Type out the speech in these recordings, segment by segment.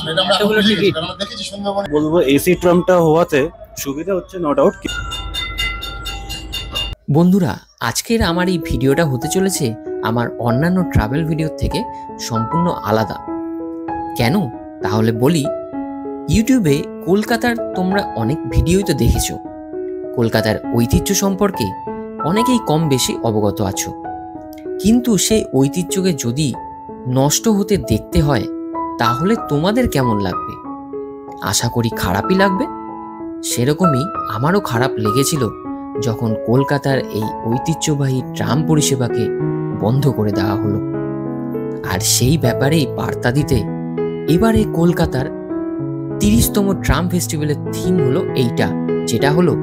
এতগুলো টিকিট বলবো এসি ট্রামটা হওয়াতে সুবিধা হচ্ছে, নো ডাউট। বন্ধুরা, আজকের আমার এই ভিডিওটা হতে চলেছে আমার অন্যান্য ট্রাভেল ভিডিওর থেকে সম্পূর্ণ আলাদা। কেন তাহলে বলি। ইউটিউবে কলকাতার তোমরা অনেক ভিডিওই তো দেখেছো। কলকাতার ঐতিহ্য সম্পর্কে অনেকেই কম বেশি অবগত আছো, কিন্তু সেই ঐতিহ্যকে যদি নষ্ট হতে দেখতে হয় তাহলে তোমাদের কেমন লাগবে? আশা করি খারাপই লাগবে। সেরকমই আমারও খারাপ লেগেছিল যখন কলকাতার এই ঐতিহ্যবাহী ট্রাম পরিষেবাকে বন্ধ করে দেওয়া হলো। আর সেই ব্যাপারেই বার্তা দিতে এবারে কলকাতার 30তম ট্রাম ফেস্টিভ্যালের থিম হলো এইটা, যেটা হলো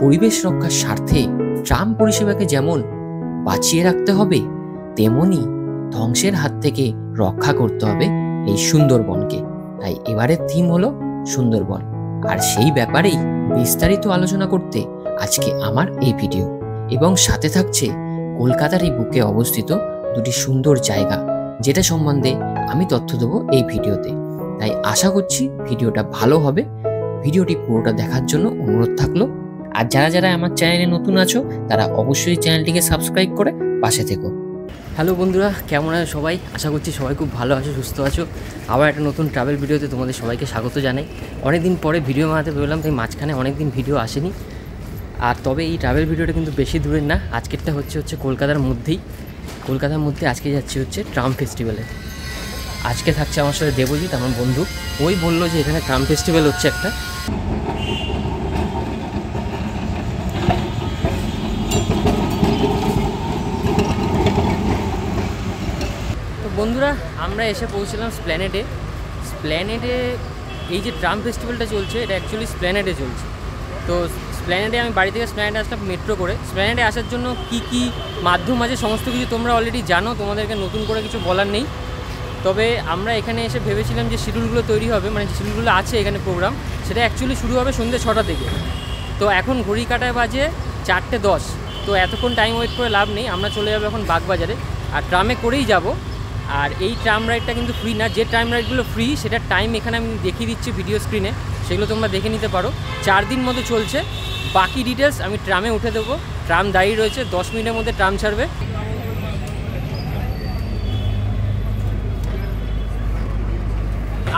পরিবেশ রক্ষার স্বার্থে ট্রাম পরিষেবাকে যেমন বাঁচিয়ে রাখতে হবে, তেমনি ধ্বংসের হাত থেকে রক্ষা করতে হবে এই সুন্দরবনকে। তাই এবারের থিম হলো সুন্দরবন। আর সেই ব্যাপারেই বিস্তারিত আলোচনা করতে আজকে আমার এই ভিডিও, এবং সাথে থাকছে কলকাতার এই বুকে অবস্থিত দুটি সুন্দর জায়গা, যেটা সম্বন্ধে আমি তথ্য দেবো এই ভিডিওতে। তাই আশা করছি ভিডিওটা ভালো হবে। ভিডিওটি পুরোটা দেখার জন্য অনুরোধ থাকলো। আর যারা যারা আমার চ্যানেলে নতুন আছো তারা অবশ্যই চ্যানেলটিকে সাবস্ক্রাইব করে পাশে থেকো। হ্যালো বন্ধুরা, কেমন আছো সবাই? আশা করছি সবাই খুব ভালো আছো, সুস্থ আছো। আবার একটা নতুন ট্রাভেল ভিডিওতে তোমাদের সবাইকে স্বাগত জানাই। অনেকদিন পরে ভিডিও বানাতে বেরোলাম, তাই মাঝখানে অনেকদিন ভিডিও আসেনি। আর তবে এই ট্রাভেল ভিডিওটা কিন্তু বেশি দূরের না, আজকেরটা হচ্ছে কলকাতার মধ্যেই। কলকাতার মধ্যে আজকে যাচ্ছি হচ্ছে ট্রাম ফেস্টিভ্যালে। আজকে থাকছে আমার সাথে দেবজিৎ, আমার বন্ধু। ওই বললো যে এখানে ট্রাম ফেস্টিভ্যাল হচ্ছে একটা। তো বন্ধুরা, আমরা এসে পৌঁছলাম স্প্ল্যানেডে। এই যে ট্রাম ফেস্টিভ্যালটা চলছে, এটা অ্যাকচুয়ালি স্প্ল্যানেডে চলছে। তো স্প্ল্যানেডে আমি বাড়ি থেকে স্প্ল্যানেডে আসলাম মেট্রো করে। স্প্ল্যানেডে আসার জন্য কি মাধ্যম আছে সমস্ত কিছু তোমরা অলরেডি জানো, তোমাদেরকে নতুন করে কিছু বলার নেই। তবে আমরা এখানে এসে ভেবেছিলাম যে শিডিউলগুলো তৈরি হবে, মানে যে শিডিউলগুলো আছে এখানে প্রোগ্রাম, সেটা অ্যাকচুয়ালি শুরু হবে সন্ধ্যে 6টা থেকে। তো এখন ঘড়ি কাটায় বাজে 4:10। তো এতক্ষণ টাইম ওয়েট করে লাভ নেই, আমরা চলে যাবো এখন বাগবাজারে। আর ট্রামে করেই যাব। আর এই ট্রাম রাইডটা কিন্তু ফ্রি না। যে ট্রাম রাইডগুলো ফ্রি সেটার টাইম এখানে আমি দেখিয়ে দিচ্ছি ভিডিও স্ক্রিনে, সেগুলো তোমরা দেখে নিতে পারো। 4 দিন মতো চলছে। বাকি ডিটেলস আমি ট্রামে উঠে দেবো। ট্রাম দাঁড়িয়ে রয়েছে, 10 মিনিটের মধ্যে ট্রাম ছাড়বে।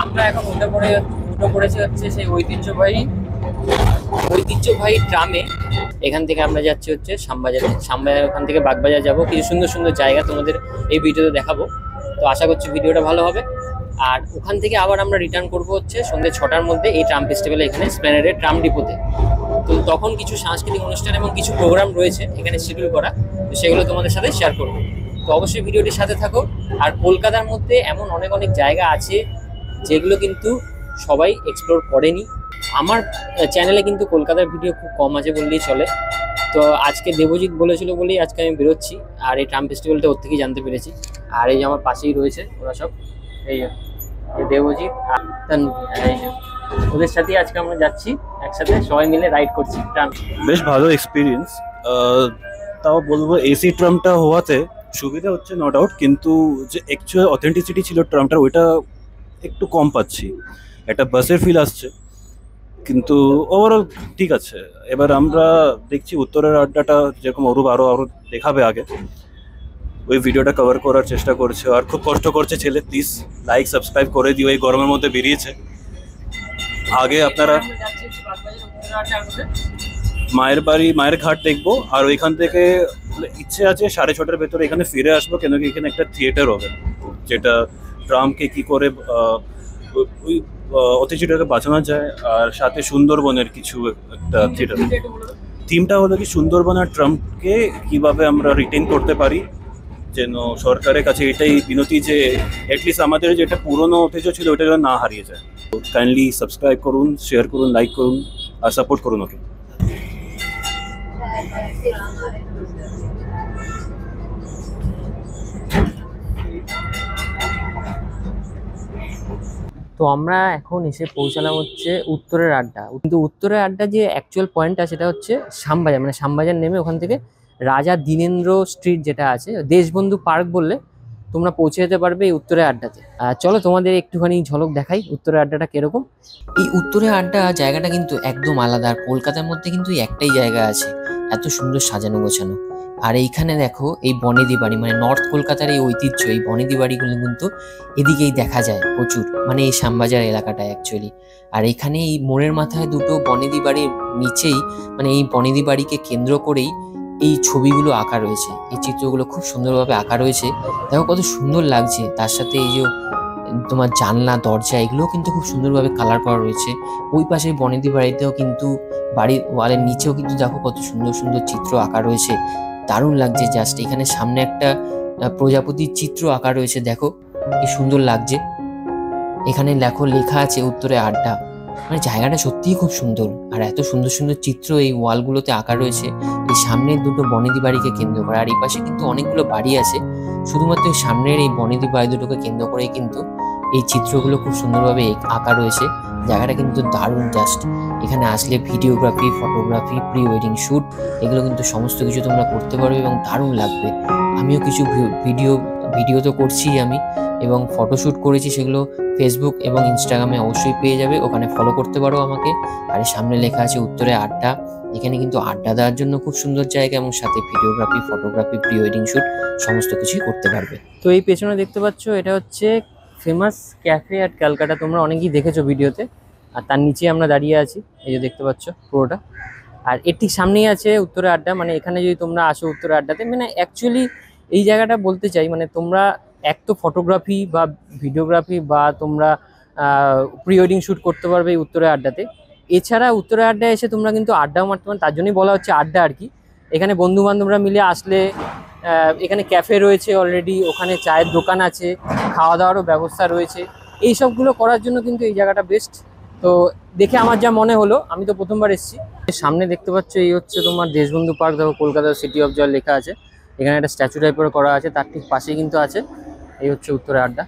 আমরা এখন উঠে পড়েছি হচ্ছে সেই ঐতিহ্যবাহী ট্রামে। এখান থেকে আমরা যাচ্ছি হচ্ছে শ্যামবাজার। ওখান থেকে বাগবাজার যাব। কিছু সুন্দর সুন্দর জায়গা তোমাদের এই ভিডিওতে দেখাবো। তো আশা করছি ভিডিওটা ভালো হবে। আর ওখান থেকে আবার আমরা রিটার্ন করবো হচ্ছে সন্ধ্যে 6টার মধ্যে এই ট্রাম ফেস্টিভ্যালে, এখানে স্প্ল্যানেডের ট্রাম ডিপোতে। তো তখন কিছু সাংস্কৃতিক অনুষ্ঠান এবং কিছু প্রোগ্রাম রয়েছে এখানে শিডিউল করা, তো সেগুলো তোমাদের সাথে শেয়ার করবো। তো অবশ্যই ভিডিওটির সাথে থাকো। আর কলকাতার মধ্যে এমন অনেক জায়গা আছে যেগুলো কিন্তু সবাই এক্সপ্লোর করেনি। আমার চ্যানেলে কিন্তু কলকাতার ভিডিও খুব কম আছে বললেই চলে। তো আজকে দেবজিৎ বলেছিল বলেই আজকে আমি বেরোচ্ছি। আর এই ট্রাম ফেস্টিভ্যালটা ওর থেকেই জানতে পেরেছি। আর এই যে আমার পাশেই রয়েছে ওরা সব, এই দেবজিৎ আর এই যে ওদের সাথেই আজকে আমরা যাচ্ছি, একসাথে সবাই মিলে রাইড করছি ট্রাম। বেশ ভালো এক্সপিরিয়েন্স। তাও বলবো এসি ট্রামটা হওয়াতে সুবিধা হচ্ছে, নো ডাউট, কিন্তু যে অ্যাকচুয়াল অথেন্টিসিটি ছিল ট্রামটার, ওইটা একটু কম পাচ্ছি। একটা বাসের ফিল আসছে, কিন্তু ওভারঅল ঠিক আছে। এবার আমরা দেখছি উত্তরের আড্ডাটা, যেরকম অরূপ আরও দেখাবে আগে, ওই ভিডিওটা কভার করার চেষ্টা করছে। আর খুব কষ্ট করছে ছেলে। প্লিজ লাইক সাবস্ক্রাইব করে দিও। এই গরমের মধ্যে বেরিয়েছে। আগে আপনারা মায়ের ঘাট দেখবো, আর ওইখান থেকে ইচ্ছে আছে 6:30টার ভেতরে এখানে ফিরে আসবো, কেন কি এখানে একটা থিয়েটার হবে, যেটা ট্রামকে কি করে ওই ঐতিহ্যটাকে বাঁচানো যায়। আর সাথে সুন্দরবনের কিছু একটা থিয়েটার। থিমটা হলো কি সুন্দরবন আর ট্রামকে কিভাবে আমরা রিটেন করতে পারি, যেন সরকারের কাছে এটাই বিনতি যে অ্যাটলিস্ট আমাদের যেটা পুরনো ঐতিহ্য ছিল ওটা যেন না হারিয়ে যায়। কাইন্ডলি সাবস্ক্রাইব করুন, শেয়ার করুন, লাইক করুন আর সাপোর্ট করুন ওকে। তো আমরা এখন এসে পৌঁছালাম হচ্ছে উত্তরের আড্ডা। কিন্তু উত্তরের আড্ডা যে অ্যাকচুয়াল পয়েন্টটা সেটা হচ্ছে শ্যামবাজার, শ্যামবাজার নেমে ওখান থেকে রাজা দীনেন্দ্র স্ট্রিট যেটা আছে, দেশবন্ধু পার্ক বললে তোমরা পৌঁছে যেতে পারবে এই উত্তরে আড্ডাতে। চলো তোমাদের একটুখানি ঝলক দেখাই উত্তরে আড্ডাটা কিরকম। এই উত্তরে আড্ডা জায়গাটা কিন্তু একদম আলাদা, আর কলকাতার মধ্যে কিন্তু একটাই জায়গা আছে এত সুন্দর সাজানো গোছানো। আর এইখানে দেখো এই বনেদি বাড়ি, মানে নর্থ কলকাতার এই ঐতিহ্য, এই বনেদি বাড়িগুলো কিন্তু এদিকেই দেখা যায় প্রচুর, মানে এই শ্যামবাজার এলাকাটায় অ্যাকচুয়ালি। আর এখানে এই মোড়ের মাথায় দুটো বনেদি বাড়ির নিচেই, মানে এই বনেদি বাড়িকে কেন্দ্র করেই এই ছবিগুলো আঁকা রয়েছে, এই চিত্রগুলো খুব সুন্দরভাবে আঁকা রয়েছে। দেখো কত সুন্দর লাগছে, তার সাথে এই যে তোমার জানলা দরজা এগুলোও কিন্তু খুব সুন্দরভাবে কালার করা রয়েছে। ওই পাশে বনেদি বাড়িতেও কিন্তু বাড়ির ওয়ালের নিচেও কিন্তু দেখো কত সুন্দর সুন্দর চিত্র আঁকা রয়েছে, দারুণ লাগছে জাস্ট। এখানে সামনে একটা প্রজাপতির চিত্র আঁকা রয়েছে, দেখো কি সুন্দর লাগছে। এখানে লেখো লেখা আছে উত্তরে আড্ডা, মানে জায়গাটা সত্যিই খুব সুন্দর। আর এত সুন্দর সুন্দর চিত্র এই ওয়ালগুলোতে আঁকা রয়েছে এই সামনের দুটো বনেদি বাড়িকে কেন্দ্র করে। আর এই পাশে কিন্তু অনেকগুলো বাড়ি আছে, শুধুমাত্র এই সামনের এই বনেদি বাড়ি দুটোকে কেন্দ্র করেই কিন্তু এই চিত্রগুলো খুব সুন্দরভাবে আঁকা রয়েছে। জায়গাটা কিন্তু দারুণ জাস্ট। এখানে আসলে videography, photography, pre wedding shoot এগুলো কিন্তু সমস্ত কিছু তোমরা করতে পারবে এবং দারুণ লাগবে। আমিও কিছু ভিডিও তো করছি আমি, এবং ফটোশ্যুট করেছি, সেগুলো ফেসবুক এবং ইনস্টাগ্রামে অবশ্যই পেয়ে যাবে, ওখানে ফলো করতে পারো আমাকে। আর এর সামনে লেখা আছে উত্তরে আড্ডা, এখানে কিন্তু আড্ডা দেওয়ার জন্য খুব সুন্দর জায়গা, এবং সাথে videography, photography, pre wedding shoot সমস্ত কিছুই করতে পারবে। তো এই পেছনে দেখতে পাচ্ছ এটা হচ্ছে ফেমাস ক্যাফে অ্যাট ক্যালকাটা, তোমরা অনেকেই দেখেছো ভিডিওতে। আর তার নিচে আমরা দাঁড়িয়ে আছি, এই যে দেখতে পাচ্ছ পুরোটা। আর এর ঠিক সামনেই আছে উত্তরে আড্ডা, মানে এখানে যদি তোমরা আসো উত্তরে আড্ডাতে, মানে অ্যাকচুয়ালি এই জায়গাটা বলতে চাই, মানে তোমরা এক তো ফটোগ্রাফি বা ভিডিওগ্রাফি বা তোমরা প্রি ওয়েডিং শ্যুট করতে পারবে এই উত্তরে আড্ডাতে। এছাড়া উত্তরে আড্ডায় এসে তোমরা কিন্তু আড্ডাও মারতে পারো, তার জন্যই বলা হচ্ছে আড্ডা আর কি। এখানে বন্ধু বান্ধবরা মিলে আসলে এখানে ক্যাফে রয়েছে অলরেডি, ওখানে চায়ের দোকান আছে, খাওয়া দাওয়ারও ব্যবস্থা রয়েছে। এই সবগুলো করার জন্য কিন্তু এই জায়গাটা বেস্ট। তো দেখে আমার যা মনে হলো, আমি তো প্রথমবার এসেছি। সামনে দেখতে পাচ্ছ এই হচ্ছে তোমার দেশবন্ধু পার্ক, দেখো কলকাতা সিটি অফ জয় লেখা আছে, এখানে একটা স্ট্যাচু টাইপের করা আছে, তার ঠিক পাশেই কিন্তু আছে এই হচ্ছে উত্তরে আড্ডা।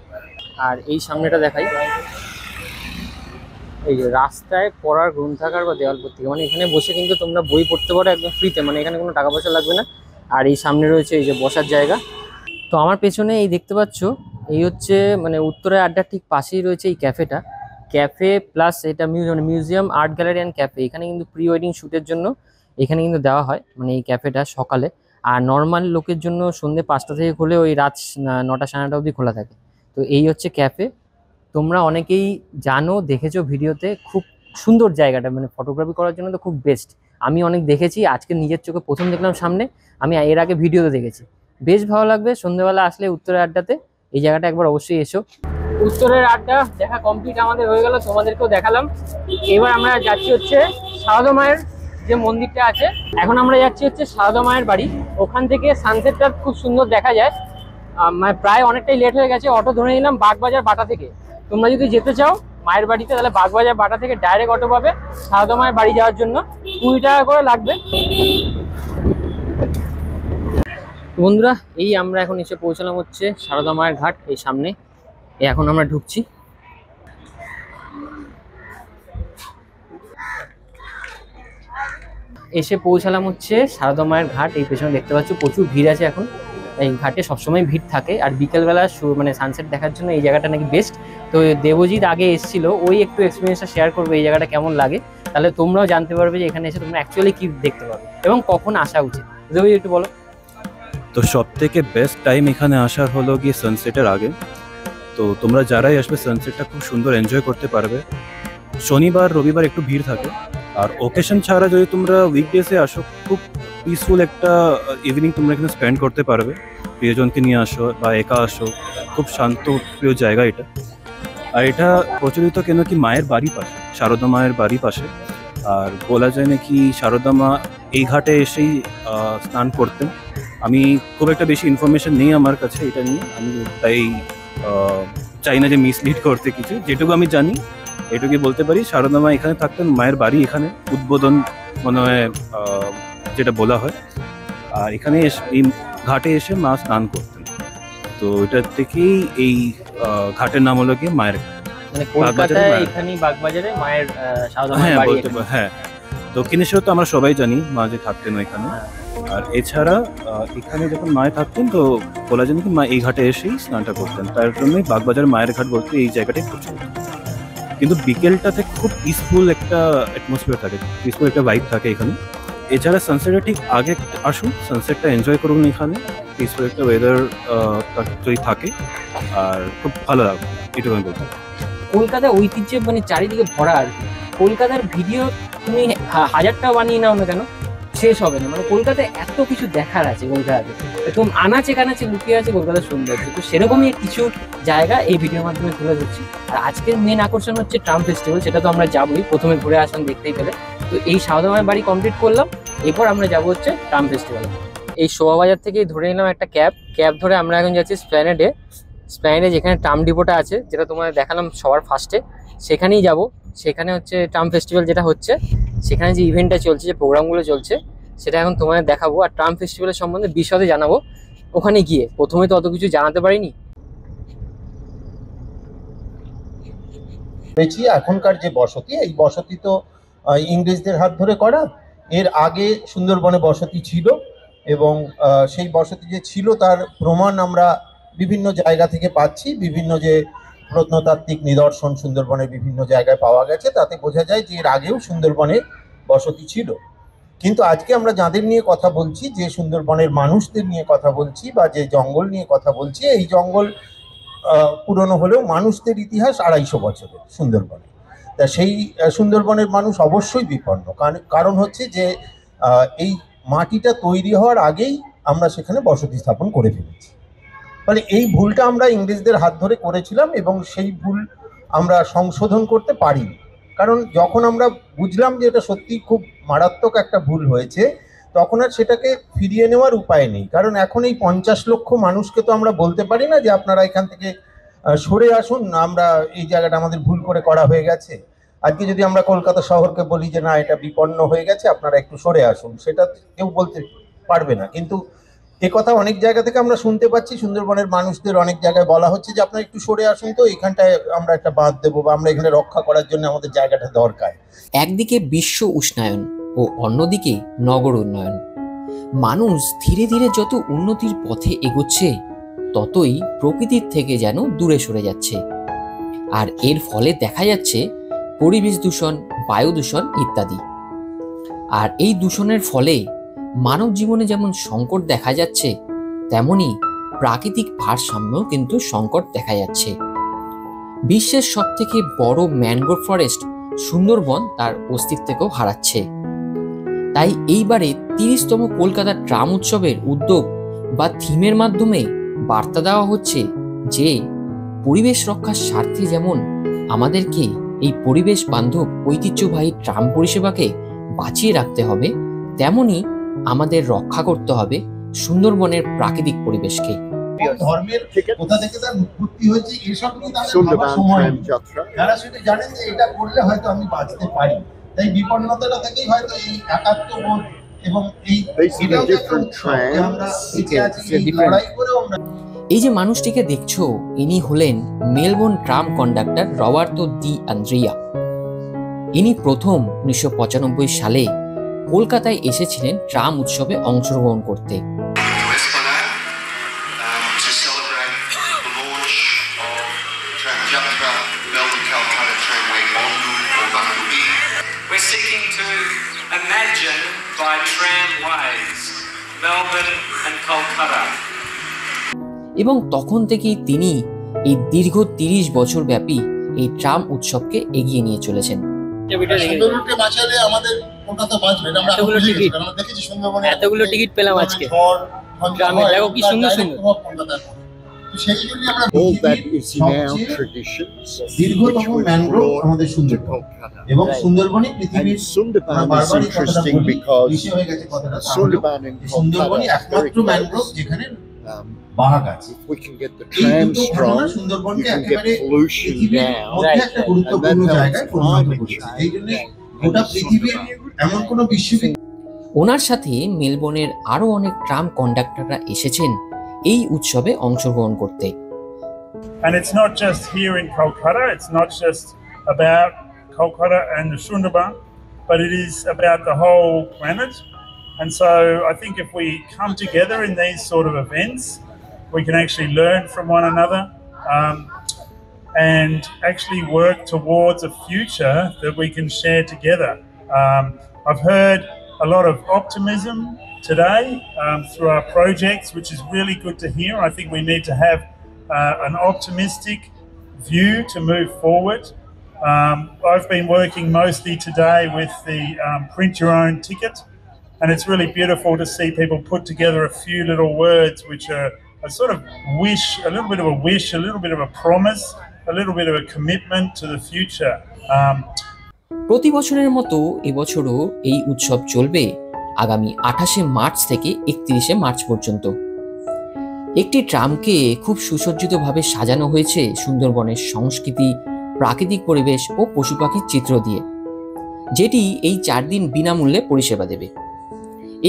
আর এই সামনেটা দেখাই, এই যে রাস্তায় পড়ার গ্রন্থাগার বা দেওয়াল পত্রিকা, মানে এখানে বসে কিন্তু তোমরা বই পড়তে পারো একদম ফ্রিতে, মানে এখানে কোনো টাকা পয়সা লাগবে না। আর এই সামনে রয়েছে এই যে বসার জায়গা। তো আমার পেছনে এই দেখতে পাচ্ছ এই হচ্ছে মানে উত্তরে আড্ডার ঠিক পাশেই রয়েছে এই ক্যাফেটা, ক্যাফে প্লাস এটা museum, art gallery and cafe. এখানে কিন্তু প্রি ওয়েডিং শ্যুটের জন্য এখানে কিন্তু দেওয়া হয়, মানে এই ক্যাফেটা সকালে। আর নর্মাল লোকের জন্য সন্ধ্যে 5টা থেকে খুলে ওই রাত 9টা 9:30 অবধি খোলা থাকে। তো এই হচ্ছে ক্যাফে, তোমরা অনেকেই জানো, দেখেছো ভিডিওতে, খুব সুন্দর জায়গাটা, মানে ফটোগ্রাফি করার জন্য তো খুব বেস্ট। আমি অনেক দেখেছি, আজকে নিজের চোখে প্রথম দেখলাম সামনে, আমি এর আগে ভিডিওতে দেখেছি। বেশ ভালো লাগবে সন্ধ্যেবেলা আসলে উত্তরের আড্ডাতে, এই জায়গাটা একবার অবশ্যই এসো। উত্তরের আড্ডা দেখা কমপ্লিট আমাদের হয়ে গেল, তোমাদেরকেও দেখালাম। এবার আমরা যাচ্ছি হচ্ছে সারদা মায়ের যে মন্দিরটা আছে, এখন আমরা যাচ্ছি হচ্ছে সারদা মায়ের বাড়ি। ওখান থেকে সানসেটটা খুব সুন্দর দেখা যায়। মানে প্রায় অনেকটাই লেট হয়ে গেছে, অটো ধরে নিলাম বাগবাজার বাটা থেকে। তোমরা যদি যেতে চাও মায়ের বাড়িতে, তাহলে বাগবাজার বাটা থেকে ডাইরেক্ট অটো পাবে সারদা মায়ের বাড়ি যাওয়ার জন্য, 20 টাকা করে লাগবে। বন্ধুরা, এই আমরা এখন এসে পৌঁছালাম হচ্ছে সারদা মায়ের ঘাট, এই সামনে। এখন আমরা ঢুকছি। এসে পৌঁছালাম হচ্ছে সারদা মায়ের ঘাট, এই পেছনে দেখতে পাচ্ছ প্রচুর ভিড় আছে এখন। এই ঘাটে সবসময় ভিড় থাকে, আর বিকেলবেলা মানে সানসেট দেখার জন্য এই জায়গাটা নাকি বেস্ট। তো দেবজিৎ আগে এসেছিল, ওই একটু এক্সপিরিয়েন্সটা শেয়ার করবে এই জায়গাটা কেমন লাগে, তাহলে তোমরাও জানতে পারবে যে এখানে এসে তোমরা অ্যাকচুয়ালি কি দেখতে পাবে এবং কখন আসা উচিত। দেবজিৎ একটু বলো। তো সব থেকে বেস্ট টাইম এখানে আসার হলো গিয়ে সানসেটের আগে। তো তোমরা যারাই আসবে সানসেটটা খুব সুন্দর এনজয় করতে পারবে। শনিবার রবিবার একটু ভিড় থাকে, আর ওকেশন ছাড়া যদি তোমরা উইকডেসে আসো, খুব পিসফুল একটা ইভিনিং তোমরা এখানে স্পেন্ড করতে পারবে। প্রিয়জনকে নিয়ে আসো বা একা আসো, খুব শান্ত প্রিয় জায়গা এটা। আর এটা প্রচলিত কেন কি মায়ের বাড়ি পাশে, শারদা মায়ের বাড়ি পাশে। আর বলা যায় নাকি শারদা মা এই ঘাটে এসেই স্নান করতেন। আমি খুব একটা বেশি ইনফরমেশন নেই আমার কাছে এটা নিয়ে, আমি তাই চাই না যে মিসলিড করতে কিছু। যেটুকু আমি জানি এটুকুই বলতে পারি। শারদা মা এখানে থাকতেন, মায়ের বাড়ি এখানে, উদ্বোধন মনে হয় যেটা বলা হয়। আর এখানে এই ঘাটে এসে মা স্নান করতেন। তো এটার থেকেই এই ঘাটের নাম হলো কি মায়ের ঘাট, মানে কলকাতায় এখানেই বাগবাজারে মায়ের সারদা মায়ের বাড়ি। হ্যাঁ, দক্ষিণেশ্বর তো আমরা সবাই জানি, মা যে থাকতেন ওইখানে। আর এছাড়া এখানে যখন মায়ে থাকতেন তো বলা যায় কি মা এই ঘাটে এসেই স্নানটা করতেন, তার জন্যই বাগবাজার মায়ের ঘাট বলতে এই জায়গাটাই প্রচুর। কিন্তু বিকেলটাতে খুব পিসফুল একটা অ্যাটমসফিয়ার থাকে, পিসফুল একটা ভাইব থাকে এখানে। এছাড়া সানসেটের ঠিক আগে আসুন, সানসেটটা এনজয় করুন এখানে, পিসফুল একটা ওয়েদার যদি থাকে, আর খুব ভালো লাগবে, এটুকু আমি বলতে। কলকাতা ঐতিহ্যে মানে চারিদিকে ভরা আর কি। কলকাতার ভিডিও তুমি হাজারটা বানিয়ে নাও না কেন, শেষ হবে না। মানে কলকাতায় এত কিছু দেখার আছে, কলকাতাতে একদম আনাচে কানাচে লুকিয়ে আছে কলকাতার সৌন্দর্য। তো সেরকমই কিছু জায়গা এই ভিডিওর মাধ্যমে তুলে ধরছি। আর আজকের মেন আকর্ষণ হচ্ছে ট্রাম ফেস্টিভ্যাল, সেটা তো আমরা যাবোই, প্রথমে ঘুরে আসলাম দেখতেই পেলে। তো এই সাউদামার বাড়ি কমপ্লিট করলাম, এরপর আমরা যাবো হচ্ছে ট্রাম ফেস্টিভ্যাল। এই শোভাবাজার থেকে ধরে নিলাম একটা ক্যাব ধরে আমরা এখন যাচ্ছি স্প্ল্যানেডে। যেখানে ট্রাম ডিপোটা আছে, যেটা তোমাদের দেখালাম সবার ফার্স্টে, সেখানেই যাব। সেখানে হচ্ছে ট্রাম ফেস্টিভ্যাল যেটা হচ্ছে, সেখানে যে ইভেন্টটা চলছে, যে প্রোগ্রামগুলো চলছে, সেটা এখন তোমাদের দেখাবো। আর ট্রাম ফেস্টিভ্যালের সম্বন্ধে বিশদে জানাবো ওখানে গিয়ে। প্রথমে তো অত কিছু জানাতে পারিনি। এখনকার যে বসতি, এই বসতি তো ইংরেজদের হাত ধরে করা। এর আগে সুন্দরবনে বসতি ছিল, এবং সেই বসতি যে ছিল তার প্রমাণ আমরা বিভিন্ন জায়গা থেকে পাচ্ছি। বিভিন্ন যে প্রত্নতাত্ত্বিক নিদর্শন সুন্দরবনের বিভিন্ন জায়গায় পাওয়া গেছে, তাতে বোঝা যায় যে এর আগেও সুন্দরবনে বসতি ছিল। কিন্তু আজকে আমরা যাদের নিয়ে কথা বলছি, যে সুন্দরবনের মানুষদের নিয়ে কথা বলছি, বা যে জঙ্গল নিয়ে কথা বলছি, এই জঙ্গল পুরনো হলেও মানুষদের ইতিহাস 250 বছরের সুন্দরবনে। তা সেই সুন্দরবনের মানুষ অবশ্যই বিপন্ন, কারণ হচ্ছে যে এই মাটিটা তৈরি হওয়ার আগেই আমরা সেখানে বসতি স্থাপন করে ফেলেছি। মানে এই ভুলটা আমরা ইংরেজদের হাত ধরে করেছিলাম, এবং সেই ভুল আমরা সংশোধন করতে পারিনি। কারণ যখন আমরা বুঝলাম যে এটা সত্যি খুব মারাত্মক একটা ভুল হয়েছে, তখন আর সেটাকে ফিরিয়ে নেওয়ার উপায় নেই। কারণ এখন এই 50 লক্ষ মানুষকে তো আমরা বলতে পারি না যে আপনারা এখান থেকে সরে আসুন, আমরা এই জায়গাটা আমাদের ভুল করে করা হয়ে গেছে। আজকে যদি আমরা কলকাতা শহরকে বলি যে না, এটা বিপন্ন হয়ে গেছে, আপনারা একটু সরে আসুন, সেটা কেউ বলতে পারবে না। কিন্তু কথা অনেক জায়গা থেকে আমরা শুনতে পাচ্ছি, সুন্দরবনের মানুষদের অনেক জায়গায় বলা হচ্ছে যে আপনারা একটু সরে আসুন, তো এখানটায় আমরা একটা বাঁধ দেবো, বা আমরা এখানে রক্ষা করার জন্য আমাদের জায়গাটা দরকার। একদিকে বিশ্ব উষ্ণায়ন ও অন্যদিকে নগর উন্নয়ন। মানুষ ধীরে ধীরে যত উন্নতির পথে এগোচ্ছে, ততই প্রকৃতির থেকে যেন দূরে সরে যাচ্ছে। আর এর ফলে দেখা যাচ্ছে পরিবেশ দূষণ, বায়ু দূষণ ইত্যাদি। আর এই দূষণের ফলে মানব জীবনে যেমন সংকট দেখা যাচ্ছে, তেমনি প্রাকৃতিক ভারসাম্যেও কিন্তু সংকট দেখা যাচ্ছে। বিশ্বের সবথেকে বড় ম্যানগ্রোভ ফরেস্ট সুন্দরবন তার অস্তিত্বকেও হারাচ্ছে। তাই এইবারে 30তম কলকাতা ট্রাম উৎসবের উদ্যোগ বা থিমের মাধ্যমে বার্তা দেওয়া হচ্ছে যে পরিবেশ রক্ষার স্বার্থে যেমন আমাদেরকে এই পরিবেশ বান্ধব ঐতিহ্যবাহী ট্রাম পরিষেবাকে বাঁচিয়ে রাখতে হবে, তেমনি আমাদের রক্ষা করতে হবে সুন্দরবনের প্রাকৃতিক পরিবেশকে। ধর্মের কোথা থেকে তার উৎপত্তি হয়েছে, এসব নিয়ে যারা সেটা জানেন যে এটা করলে হয়তো আমি বাঁচতে পারি, তাই বিপন্নতাটা থেকেই হয়তো এই একাত্ম বোধ এবং এই যে মানুষটিকে দেখছো, ইনি হলেন Melbourne tram conductor Roberto D Andrea. ইনি প্রথম 1995 সালে কলকাতায় এসেছিলেন ট্রাম উৎসবে অংশগ্রহণ করতে। We're seeking to imagine by tramways Melbourne and Kolkata. এবং তখন থেকেই তিনি এই দীর্ঘ 30 বছর ব্যাপী এই ট্রাম উৎসবকে এগিয়ে নিয়ে চলেছেন। এতগুলো টিকিট পেলাম আজকে, দেখো কি সুন্দর সুন্দর। All that is now tradition দীর্ঘতম ম্যানগ্রোভ আমাদের সুন্দরবন, এবং সুন্দরবনই পৃথিবীর Sundarban is interesting because Sundarban and সুন্দরবনই একমাত্র ম্যানগ্রোভ যেখানে বাঘ আছে। if we can get the tram strong, you can get pollution down, একটা গুরুত্বপূর্ণ জায়গায় পরিণত করেছে। এই জন্য গোটা পৃথিবীর এমন কোনো বিশ্ববিদ্যালয়। ওনার সাথে মেলবোর্নের আরো অনেক ট্রাম কন্ডাক্টররা এসেছেন এই উৎসবে অংশগ্রহণ করতে। And it's not just here in Kolkata, it's not just about Kolkata and the Sundarban. but it is about the whole planet. And so I think if we come together in these sort of events, we can actually learn from one another and actually work towards a future that we can share together. I've heard a lot of optimism today through our projects, which is really good to hear. I think we need to have an optimistic view to move forward. I've been working mostly today with the print your own ticket, and it's really beautiful to see people put together a few little words which are a sort of wish, a little bit of a wish, a little bit of a promise, a little bit of a commitment to the future. প্রতি বছরের মতো এবছরও এই উৎসব চলবে আগামী 28শে March থেকে 31শে March পর্যন্ত। একটি ট্রামকে খুব সুসজ্জিতভাবে সাজানো হয়েছে সুন্দরবনের সংস্কৃতি, প্রাকৃতিক পরিবেশ ও পশু পাখির চিত্র দিয়ে, যেটি এই 4 দিন বিনামূল্যে পরিষেবা দেবে।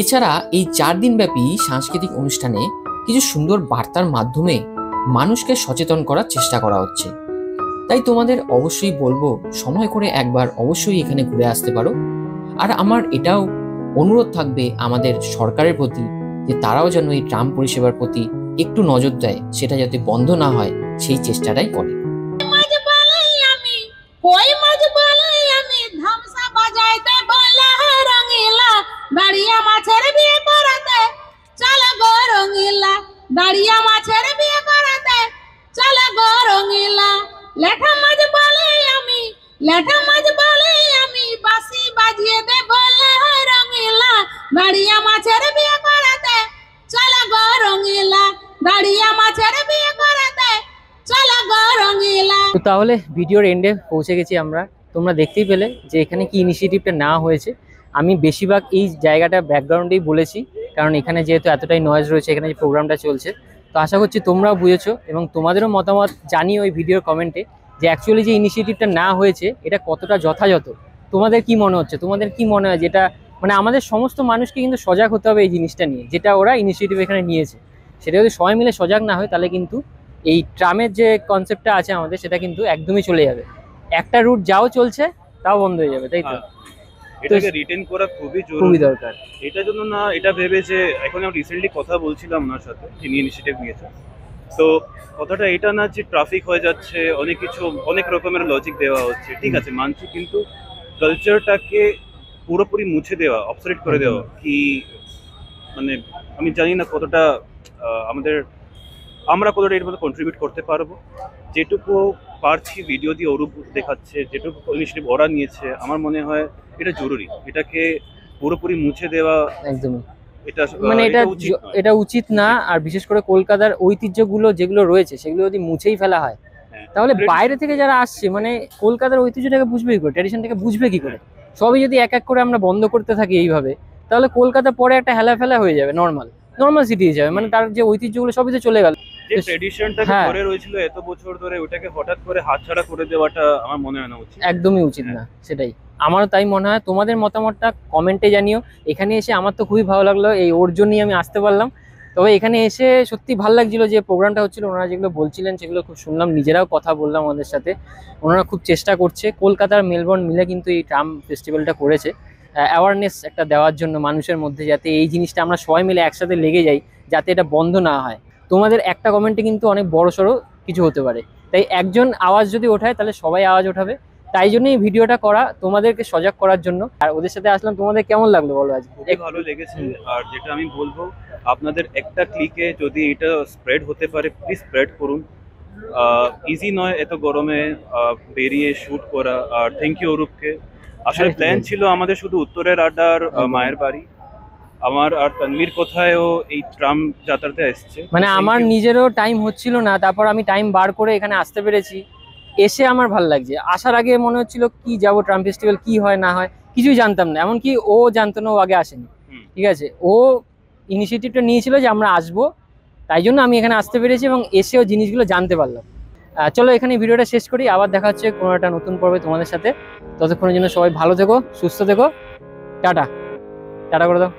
এছাড়া এই 4 দিনব্যাপী সাংস্কৃতিক অনুষ্ঠানে কিছু সুন্দর বার্তার মাধ্যমে মানুষকে সচেতন করার চেষ্টা করা হচ্ছে। তাই তোমাদের অবশ্যই বলবো, সময় করে একবার অবশ্যই এখানে ঘুরে আসতে পারো। আর আমার এটাও অনুরোধ থাকবে আমাদের সরকারের প্রতি যে তারাও যেন এই ট্রাম পরিষেবার প্রতি একটু নজর দেয়, সেটা যাতে বন্ধ না হয় সেই চেষ্টাটাই করে। লেঠা মাছ বলে আমি বাঁশি বাজিয়ে দেব রঙিলা, বাড়িয়া মাছের বিয়ে করাতে চলে গো রঙিলা, বাড়িয়া মাছের বিয়ে করাতে চলে গো রঙিলা। তো তাহলে ভিডিওর এন্ডে পৌঁছে গেছি আমরা। তোমরা দেখতেই পেলে যে এখানে কি ইনিশিয়েটিভটা নেওয়া হয়েছে। আমি বেশিরভাগ এই জায়গাটা ব্যাকগ্রাউন্ডেই বলেছি, কারণ এখানে যেহেতু এতটাই নয়েজ রয়েছে, এখানে যে প্রোগ্রামটা চলছে। তো আশা করছি তোমরাও বুঝেছো এবং তোমাদেরও মতামত জানিও ওই ভিডিওর কমেন্টে যে অ্যাকচুয়ালি যে ইনিশিয়েটিভটা নেওয়া হয়েছে এটা কতটা যথাযথ। তোমাদের কি মনে হচ্ছে, তোমাদের কি মনে হয় যেটা মানে আমাদের সমস্ত মানুষকে কিন্তু সজাগ হতে হবে এই জিনিসটা নিয়ে, যেটা ওরা ইনিশিয়েটিভ এখানে নিয়েছে। সেটা যদি সবাই মিলে সজাগ না হয় তাহলে কিন্তু এই ট্রামের যে কনসেপ্টটা আছে আমাদের সেটা কিন্তু একদমই চলে যাবে। একটা রুট যাও চলছে তাও বন্ধ হয়ে যাবে, তাই তো? এটাকে রিটেন করা খুবই দরকার। এটার জন্য না এটা ভেবে যে এখন আমি রিসেন্টলি কথা বলছিলাম ওনার সাথে, তিনি ইনিশিয়েটিভ নিয়েছেন। তো কথাটা এটা না যে ট্রাফিক হয়ে যাচ্ছে, অনেক কিছু অনেক রকমের লজিক দেওয়া হচ্ছে, ঠিক আছে মানছি, কিন্তু কালচারটাকে পুরোপুরি মুছে দেওয়া, অবসলিট করে দেওয়া কি মানে আমি জানি না কতটা আমরা কতটা এর মধ্যে কন্ট্রিবিউট করতে পারবো। যেটুকু পারছি ভিডিও দিয়ে অরূপ দেখাচ্ছে, যেটুকু ইনিশিয়েটিভ ওরা নিয়েছে, আমার মনে হয় এটা জরুরি। এটাকে পুরোপুরি মুছে দেওয়া একদমই মানে এটা উচিত না। আর বিশেষ করে কলকাতার ঐতিহ্যগুলো যেগুলো রয়েছে সেগুলো যদি মুছেই ফেলা হয় তাহলে বাইরে থেকে যারা আসছে মানে কলকাতার ঐতিহ্যটাকে বুঝবে কি করে, ট্র্যাডিশনটাকে বুঝবে কি করে? সবই যদি এক এক করে আমরা বন্ধ করতে থাকি এইভাবে, তাহলে কলকাতা পরে একটা হেলাফেলা হয়ে যাবে, নর্মাল সিটি হয়ে যাবে। মানে তার যে ঐতিহ্যগুলো সবই তো চলে গেল। যে ট্র্যাডিশনটাকে ধরে রয়েছিল এত বছর ধরে, ওটাকে হঠাৎ করে হাতছাড়া করে দেওয়াটা আমার মনে হয় না উচিত, একদমই উচিত না। সেটাই আমারও তাই মনে হয়। তোমাদের মতামতটা কমেন্টে জানিও। এখানে এসে আমার তো খুবই ভালো লাগলো, এই ওর জন্যই আমি আসতে পারলাম। তবে এখানে এসে সত্যি ভালো লাগছিল যে প্রোগ্রামটা হচ্ছিল, ওনারা যেগুলো বলছিলেন সেগুলো খুব শুনলাম, নিজেরাও কথা বললাম ওদের সাথে। ওনারা খুব চেষ্টা করছে, কলকাতার মেলবোর্ন মিলে কিন্তু এই ট্রাম ফেস্টিভ্যালটা করেছে অ্যাওয়ারনেস একটা দেওয়ার জন্য মানুষের মধ্যে, যাতে এই জিনিসটা আমরা সবাই মিলে একসাথে লেগে যাই, যাতে এটা বন্ধ না হয়। তোমাদের একটা কমেন্টে কিন্তু অনেক বড়সড় কিছু হতে পারে, তাই একজন আওয়াজ যদি ওঠায় তাহলে সবাই আওয়াজ ওঠাবে। তাই জন্যই ভিডিওটা করা, তোমাদেরকে সজাগ করার জন্য। আর ওদের সাথে আসলাম, তোমাদের কেমন লাগলো বলো? আজকে ভালো লেগেছে। আর যেটা আমি বলবো, আপনাদের একটা ক্লিকে যদি এটা স্প্রেড হতে পারে, প্লিজ স্প্রেড করুন। ইজি নয় এত গরমে বেরিয়ে শুট করা। আর থ্যাংক ইউ অরূপকে। আসলে প্ল্যান ছিল আমাদের শুধু উত্তরের আড্ডার মায়ের বাড়ি, আমার আর তানভীর কোথায়ও এই ট্রাম যাত্রাতে এসছে, মানে আমার নিজেরও টাইম হচ্ছিল না, তারপর আমি টাইম বার করে এখানে আসতে পেরেছি। এসে আমার ভালো লাগছে। আসার আগে মনে হচ্ছিল কি যাবো, ট্রাম ফেস্টিভ্যাল কি হয় না হয় কিছুই জানতাম না, এমনকি ও জানতো না, ও আগে আসেনি, ঠিক আছে। ও ইনিশিয়েটিভটা নিয়েছিল যে আমরা আসবো, তাই জন্য আমি এখানে আসতে পেরেছি এবং এসেও জিনিসগুলো জানতে পারলাম। চলো এখানে ভিডিওটা শেষ করি, আবার দেখা হচ্ছে কোনো একটা নতুন পর্বে তোমাদের সাথে। ততক্ষণের জন্য সবাই ভালো থেকো, সুস্থ থেকো, টাটা টাটা করে দাও।